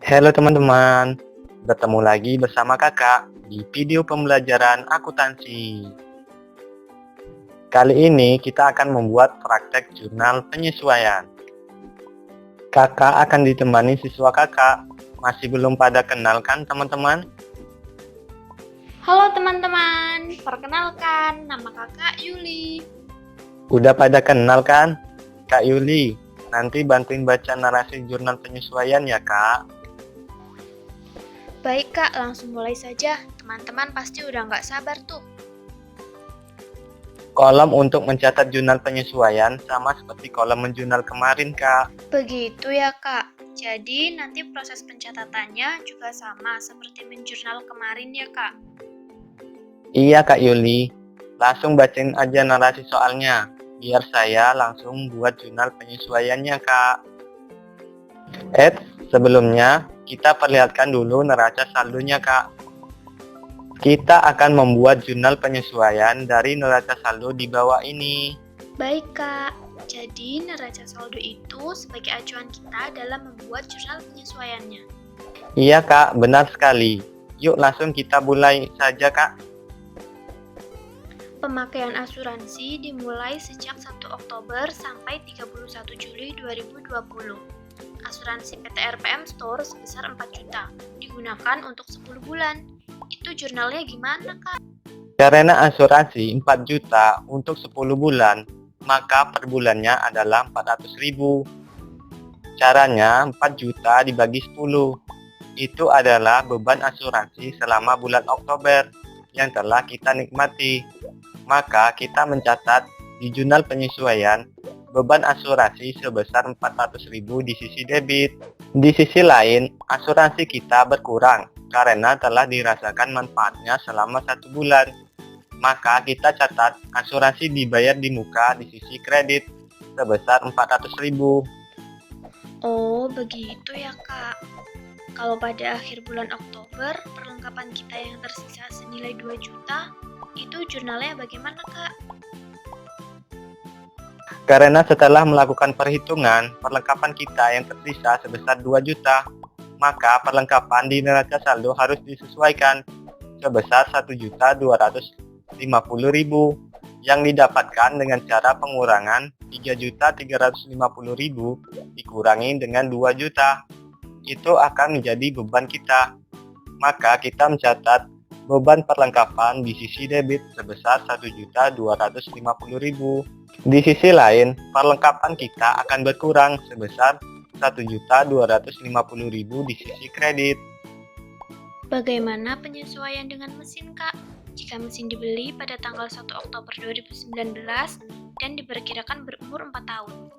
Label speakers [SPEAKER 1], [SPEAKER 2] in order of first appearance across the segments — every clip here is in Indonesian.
[SPEAKER 1] Halo teman-teman, bertemu lagi bersama kakak di video pembelajaran akuntansi. Kali ini kita akan membuat praktek jurnal penyesuaian. Kakak akan ditemani siswa kakak. Masih belum pada kenal kan teman-teman?
[SPEAKER 2] Halo teman-teman, perkenalkan nama kakak Yuli.
[SPEAKER 1] Udah pada kenal kan? Kak Yuli, nanti bantuin baca narasi jurnal penyesuaian ya kak.
[SPEAKER 2] Baik kak, langsung mulai saja. Teman-teman pasti udah nggak sabar tuh.
[SPEAKER 1] Kolom untuk mencatat jurnal penyesuaian sama seperti kolom menjurnal kemarin kak.
[SPEAKER 2] Begitu ya kak. Jadi nanti proses pencatatannya juga sama seperti menjurnal kemarin ya kak.
[SPEAKER 1] Iya Kak Yuli, langsung bacain aja narasi soalnya, biar saya langsung buat jurnal penyesuaiannya Kak. Sebelumnya kita perlihatkan dulu neraca saldonya Kak. Kita akan membuat jurnal penyesuaian dari neraca saldo di bawah ini.
[SPEAKER 2] Baik kak, jadi neraca saldo itu sebagai acuan kita dalam membuat jurnal penyesuaiannya.
[SPEAKER 1] Iya Kak, benar sekali. Yuk langsung kita mulai saja Kak.
[SPEAKER 2] Pemakaian asuransi dimulai sejak 1 Oktober sampai 31 Juli 2020. Asuransi PT RPM Store sebesar 4 juta, digunakan untuk 10 bulan. Itu jurnalnya gimana, Kak?
[SPEAKER 1] Karena asuransi 4 juta untuk 10 bulan, maka per bulannya adalah 400.000. Caranya 4 juta dibagi 10. Itu adalah beban asuransi selama bulan Oktober yang telah kita nikmati. Maka kita mencatat di jurnal penyesuaian beban asuransi sebesar 400.000 di sisi debit. Di sisi lain, asuransi kita berkurang karena telah dirasakan manfaatnya selama 1 bulan. Maka kita catat asuransi dibayar di muka di sisi kredit sebesar 400.000.
[SPEAKER 2] Oh, begitu ya, Kak. Kalau pada akhir bulan Oktober, perlengkapan kita yang tersisa senilai 2 juta, itu jurnalnya bagaimana, Kak?
[SPEAKER 1] Karena setelah melakukan perhitungan, perlengkapan kita yang tersisa sebesar 2 juta, maka perlengkapan di neraca saldo harus disesuaikan sebesar 1.250.000 yang didapatkan dengan cara pengurangan 3.350.000 dikurangi dengan 2 juta. Itu akan menjadi beban kita. Maka kita mencatat beban perlengkapan di sisi debit sebesar 1.250.000. Di sisi lain, perlengkapan kita akan berkurang sebesar 1.250.000 di sisi kredit.
[SPEAKER 2] Bagaimana penyesuaian dengan mesin, Kak? Jika mesin dibeli pada tanggal 1 Oktober 2019 dan diperkirakan berumur 4 tahun.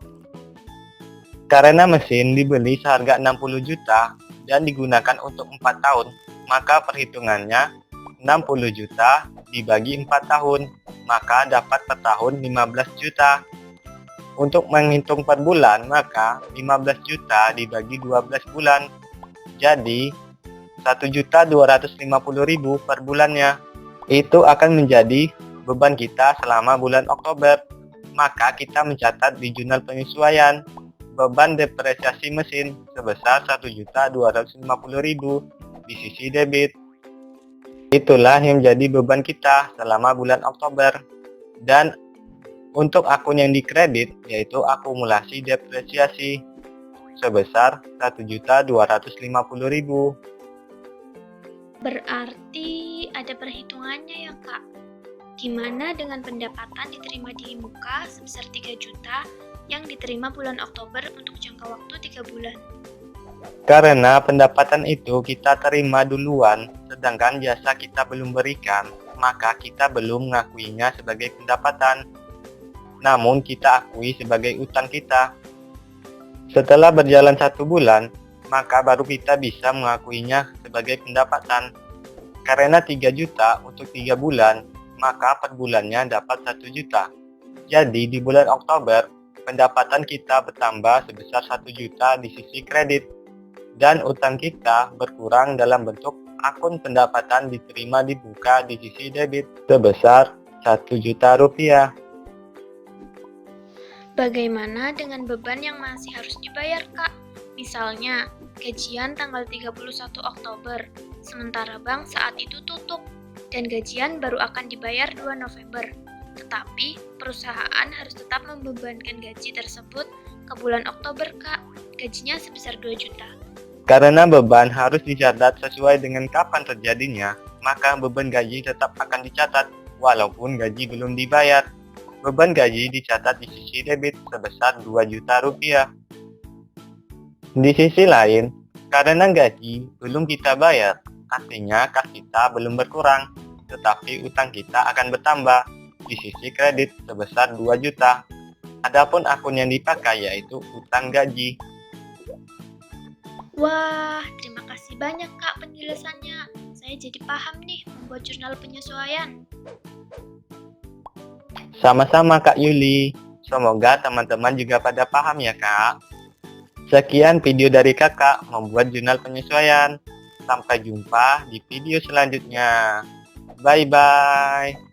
[SPEAKER 1] Karena mesin dibeli seharga 60 juta dan digunakan untuk 4 tahun, maka perhitungannya 60 juta dibagi 4 tahun, maka dapat per tahun 15 juta. Untuk menghitung per bulan, maka 15 juta dibagi 12 bulan. Jadi, 1.250.000 per bulannya. Itu akan menjadi beban kita selama bulan Oktober. Maka kita mencatat di jurnal penyesuaian beban depresiasi mesin sebesar 1.250.000 di sisi debit. Itulah yang menjadi beban kita selama bulan Oktober. Dan untuk akun yang dikredit yaitu akumulasi depresiasi sebesar 1.250.000.
[SPEAKER 2] Berarti ada perhitungannya ya, Kak? Gimana dengan pendapatan diterima di muka sebesar 3 juta yang diterima bulan Oktober untuk jangka waktu 3 bulan?
[SPEAKER 1] Karena pendapatan itu kita terima duluan, sedangkan jasa kita belum berikan, maka kita belum mengakuinya sebagai pendapatan. Namun kita akui sebagai utang kita. Setelah berjalan 1 bulan, maka baru kita bisa mengakuinya sebagai pendapatan. Karena 3 juta untuk 3 bulan, maka per bulannya dapat 1 juta. Jadi di bulan Oktober, pendapatan kita bertambah sebesar 1 juta di sisi kredit. Dan utang kita berkurang dalam bentuk akun pendapatan diterima di muka di sisi debit sebesar 1 juta rupiah.
[SPEAKER 2] Bagaimana dengan beban yang masih harus dibayar, Kak? Misalnya, gajian tanggal 31 Oktober, sementara bank saat itu tutup, dan gajian baru akan dibayar 2 November. Tetapi, perusahaan harus tetap membebankan gaji tersebut ke bulan Oktober, Kak. Gajinya sebesar 2 juta.
[SPEAKER 1] Karena beban harus dicatat sesuai dengan kapan terjadinya, maka beban gaji tetap akan dicatat walaupun gaji belum dibayar. Beban gaji dicatat di sisi debit sebesar 2 juta rupiah. Di sisi lain, karena gaji belum kita bayar, artinya kas kita belum berkurang, tetapi utang kita akan bertambah di sisi kredit sebesar 2 juta. Adapun akun yang dipakai yaitu utang gaji.
[SPEAKER 2] Wah, terima kasih banyak Kak penjelasannya. Saya jadi paham nih membuat jurnal penyesuaian.
[SPEAKER 1] Sama-sama Kak Yuli. Semoga teman-teman juga pada paham ya Kak. Sekian video dari Kakak membuat jurnal penyesuaian. Sampai jumpa di video selanjutnya. Bye-bye.